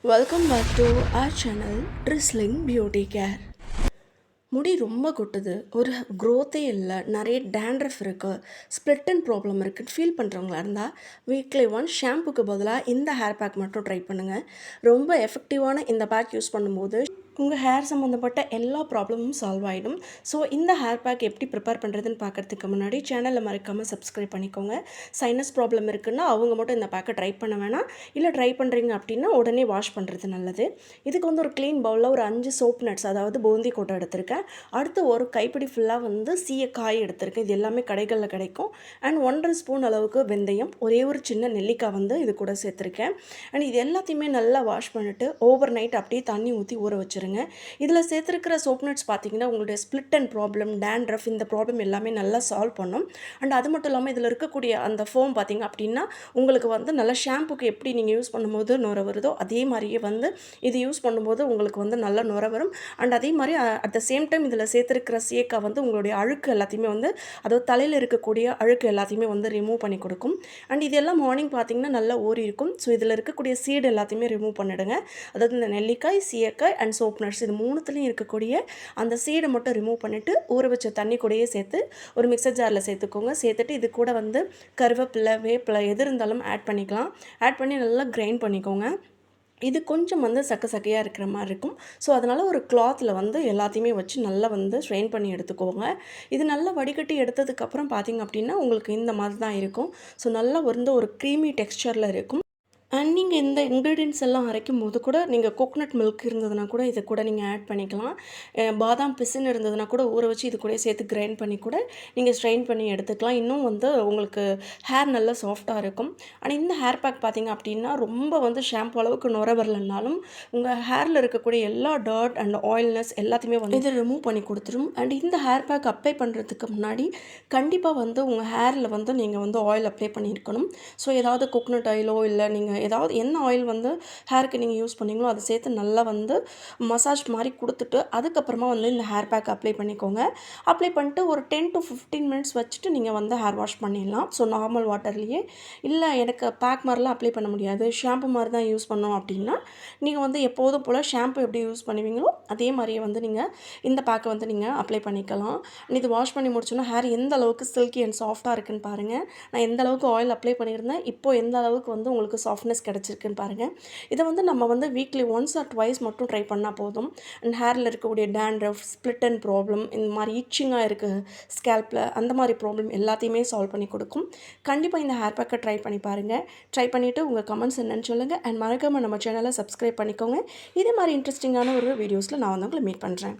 Welcome back to our channel drizzling beauty care. முடி ரொம்ப கொட்டுது, ஒரு க்ரோத்தே இல்லை, நிறைய டேண்ட்ரஃப் இருக்குது, ஸ்ப்ளிட் அண்ட் ப்ராப்ளம் இருக்குன்னு ஃபீல் பண்ணுறவங்களா இருந்தால் வீக்லி ஒன் ஷாம்புக்கு பதிலாக இந்த ஹேர் பேக் மட்டும் ட்ரை பண்ணுங்கள். ரொம்ப எஃபெக்டிவான இந்த பேக் யூஸ் பண்ணும்போது உங்கள் ஹேர் சம்மந்தப்பட்ட எல்லா ப்ராப்ளமும் சால்வ் ஆகிடும். ஸோ இந்த ஹேர் பேக் எப்படி ப்ரிப்பேர் பண்ணுறதுன்னு பார்க்குறதுக்கு முன்னாடி சேனலில் மறக்காமல் சப்ஸ்கிரைப் பண்ணிக்கோங்க. சைனஸ் ப்ராப்ளம் இருக்குன்னா அவங்க மட்டும் இந்த பேக்கை ட்ரை பண்ண வேணாம். இல்லை ட்ரை பண்ணுறீங்க அப்படின்னா உடனே வாஷ் பண்ணுறது நல்லது. இதுக்கு வந்து ஒரு க்ளீன் பவுலில் ஒரு 5 சோப் நட்ஸ், அதாவது பூந்தி கொட்டை எடுத்திருக்கேன். அடுத்து ஒரு கைப்பிடி ஃபுல்லாக வந்து சீயக்காய் எடுத்திருக்கேன். இது எல்லாமே கடைகளில் கிடைக்கும். அண்ட் 1.5 ஸ்பூன் அளவுக்கு வெந்தயம், ஒரே ஒரு சின்ன நெல்லிக்காய் வந்து இது கூட சேர்த்துருக்கேன். அண்ட் இது எல்லாத்தையுமே நல்லா வாஷ் பண்ணிவிட்டு ஓவர் நைட் அப்படியே தண்ணி ஊற்றி ஊற வச்சுருங்க. இதில் சேர்த்துருக்கிற சோப் நட்ஸ் பார்த்தீங்கன்னா உங்களுடைய ஸ்ப்ளிட் அண்ட் ப்ராப்ளம், டேண்ட்ரஃப், இந்த ப்ராப்ளம் எல்லாமே நல்லா சால்வ் பண்ணும். அண்ட் அது மட்டும் இல்லாமல் இதில் இருக்கக்கூடிய அந்த ஃபோம் பார்த்திங்க அப்படின்னா உங்களுக்கு வந்து நல்லா ஷாம்புக்கு எப்படி நீங்கள் யூஸ் பண்ணும்போது நுர வருதோ அதே மாதிரியே வந்து இது யூஸ் பண்ணும்போது உங்களுக்கு வந்து நல்ல நுர வரும். அண்ட் அதே மாதிரி அட் த சேம் டைம் இதில் சேர்த்துருக்கிற சீயக்காய் வந்து உங்களுடைய அழுக்கு எல்லாத்தையுமே வந்து, அதாவது தலையில் இருக்கக்கூடிய அழுக்கு எல்லாத்தையுமே வந்து ரிமூவ் பண்ணி கொடுக்கும். அண்ட் இதெல்லாம் மார்னிங் பார்த்திங்கன்னா நல்லா ஊறி இருக்கும். ஸோ இதில் இருக்கக்கூடிய சீடு எல்லாத்தையுமே ரிமூவ் பண்ணிவிடுங்க. அதாவது இந்த நெல்லிக்காய், சீயக்காய் அண்ட் சோப் நட்ஸ், இது மூணுத்துலேயும் இருக்கக்கூடிய அந்த சீடை மட்டும் ரிமூவ் பண்ணிவிட்டு ஊற வச்ச தண்ணி கூடயே சேர்த்து ஒரு மிக்சர் ஜாரில் சேர்த்துக்கோங்க. சேர்த்துட்டு இது கூட வந்து கருவேப்பிலை, வேப்பிலை எது இருந்தாலும் ஆட் பண்ணிக்கலாம். ஆட் பண்ணி நல்லா கிரைண்ட் பண்ணிக்கோங்க. இது கொஞ்சம் வந்து சக்கையாக இருக்கிற மாதிரி இருக்கும். ஸோ அதனால் ஒரு கிளாத்தில் வந்து எல்லாத்தையுமே வச்சு நல்லா வந்து ஸ்ட்ரெயின் பண்ணி எடுத்துக்கோங்க. இது நல்லா வடிகட்டி எடுத்ததுக்கப்புறம் பார்த்திங்க அப்படின்னா உங்களுக்கு இந்த மாதிரி தான் இருக்கும். ஸோ நல்லா வந்து ஒரு க்ரீமி டெக்ஸ்சரில் இருக்கும். அண்ட் நீங்கள் இந்த இன்க்ரீடியன்ட்ஸ் எல்லாம் அரைக்கும் போது கூட நீங்கள் கோகோனட் மில்க் இருந்ததுன்னா கூட இதை கூட நீங்கள் ஆட் பண்ணிக்கலாம். பாதாம் பிசின் இருந்ததுன்னா கூட ஊற வச்சு இது கூட சேர்த்து கிரைண்ட் பண்ணி கூட நீங்கள் ஸ்ட்ரெயின் பண்ணி எடுத்துக்கலாம். இன்னும் வந்து உங்களுக்கு ஹேர் நல்லா சாஃப்டாக இருக்கும். ஆனால் இந்த ஹேர் பேக் பார்த்திங்க அப்படின்னா ரொம்ப வந்து ஷாம்பு அளவுக்கு நுர வரலனாலும் உங்கள் ஹேரில் இருக்கக்கூடிய எல்லா டர்ட் அண்ட் ஆயில்னஸ் எல்லாத்தையுமே வந்து இதை ரிமூவ் பண்ணி கொடுத்துரும். அண்ட் இந்த ஹேர் பேக் அப்ளை பண்ணுறதுக்கு முன்னாடி கண்டிப்பாக வந்து உங்கள் ஹேரில் வந்து நீங்கள் வந்து ஆயில் அப்ளை பண்ணியிருக்கணும். ஸோ ஏதாவது கோகோனட் ஆயிலோ இல்லை நீங்கள் ஏதாவது என்ன ஆயில் வந்து ஹேருக்கு நீங்கள் யூஸ் பண்ணீங்களோ அதை சேர்த்து நல்லா வந்து மசாஜ் மாதிரி கொடுத்துட்டு அதுக்கப்புறமா வந்து இந்த ஹேர் பேக் அப்ளை பண்ணிக்கோங்க. அப்ளை பண்ணிட்டு ஒரு 10 to 15 மினிட்ஸ் வச்சுட்டு நீங்கள் வந்து ஹேர் வாஷ் பண்ணிடலாம். ஸோ நார்மல் வாட்டர்லேயே. இல்லை எனக்கு பேக் மாதிரிலாம் அப்ளை பண்ண முடியாது, ஷாம்பு மாதிரி தான் யூஸ் பண்ணோம் அப்படின்னா நீங்கள் வந்து எப்போதும் போல் ஷாம்பு எப்படி யூஸ் பண்ணுவீங்களோ அதே மாதிரியே வந்து நீங்கள் இந்த பேக்கை வந்து நீங்கள் அப்ளை பண்ணிக்கலாம். இது வாஷ் பண்ணி முடிச்சோன்னா ஹேர் எந்த அளவுக்கு சில்கி அண்ட் சாஃப்டாக இருக்குன்னு பாருங்கள். நான் எந்த அளவுக்கு ஆயில் அப்ளை பண்ணியிருந்தேன், இப்போது எந்த அளவுக்கு வந்து உங்களுக்கு சாஃப்ட்னஸ் கிடச்சிருக்குன்னு பாருங்கள். இதை வந்து நம்ம வந்து வீக்லி ஒன்ஸ் ஆர் ட்வைஸ் மட்டும் ட்ரை பண்ணால் போதும். அண்ட் ஹேரில் இருக்கக்கூடிய டேண்ட்ரஃப், ஸ்ப்ளிட் அண்ட் ப்ராப்ளம், இந்த மாதிரி இச்சிங்காக இருக்குது ஸ்கேல்பில், அந்த மாதிரி ப்ராப்ளம் எல்லாத்தையுமே சால்வ் பண்ணி கொடுக்கும். கண்டிப்பாக இந்த ஹேர் பேக்கை ட்ரை பண்ணி பாருங்கள். ட்ரை பண்ணிவிட்டு உங்கள் கமெண்ட்ஸ் என்னன்னு சொல்லுங்கள். அண்ட் மறக்காமல் நம்ம சேனலை சப்ஸ்கிரைப் பண்ணிக்கோங்க. இதே மாதிரி இன்ட்ரெஸ்டிங்கான ஒரு வீடியோஸில் நான் வந்து உங்களை மீட் பண்ணுறேன்.